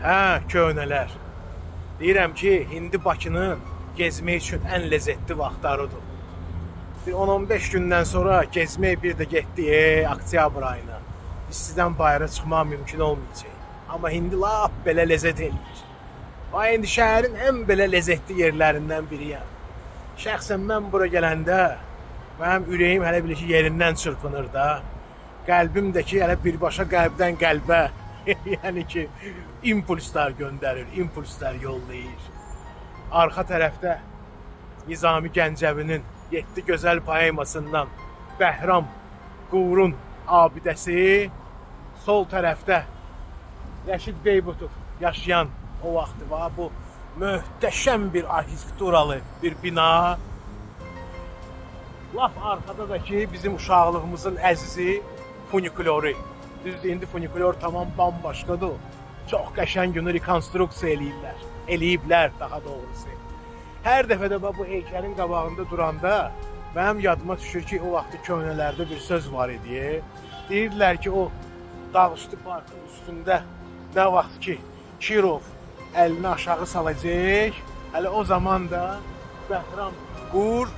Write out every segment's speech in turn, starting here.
Hə, köhnələr. Deyirəm ki, indi Bakının gezmək üçün ən ləzzətli vaxtlarıdır. Bir 10-15 gündən sonra gezmək bir də getdi oktyabr ayına. İstidən bayıra çıxmaq mümkün olmayacaq. Amma indi lap belə ləzzət eləyir. Və indi şəhərin ən belə ləzzətli yerlərindən biriyəm. Şəxsən mən bura gələndə mənim ürəyim hələ bilir ki, yerindən çırpınır da. Qəlbim də ki, hələ birbaşa qəlbdən qəlbə yəni ki, impulslar göndərir, impulslar yollayır. Arxa tərəfdə Nizami Gəncəvinin 7 gözəl poemasından Bəhram Qurun abidəsi, sol tərəfdə Rəşid Beybutov yaşayan o vaxtı var. Bu möhtəşəm bir arxitekturalı bir bina. Laf arxada da ki, bizim uşaqlığımızın əzizi funikülörü. Düzdür, indi funikulör tamam bambaşqadır. Çox qəşəng günü rekonstruksiya eləyiblər daha doğrusu. Hər dəfə də bu heykəlin qabağında duranda mənim yadıma düşür ki, o vaxtı köhnələrdə bir söz var idi. Deyirdilər ki, o Dağüstü Parkın üstündə nə vaxt ki, Kirov əlini aşağı salacaq, hələ o zaman da Bəhram Qur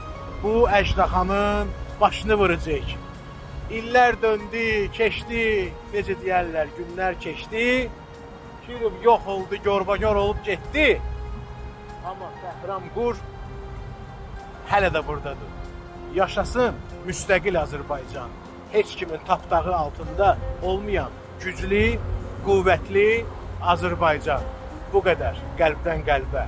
bu əjdahanın başını vuracaq. İllər döndü, keçdi, necə deyərlər, günlər keçdi. Kirov yox oldu, görbagör olub getdi. Amma Bəhram Qur hələ də buradadır. Yaşasın müstəqil Azərbaycan. Heç kimin tapdağı altında olmayan güclü, qüvvətli Azərbaycan. Bu qədər qəlbdən qəlbə.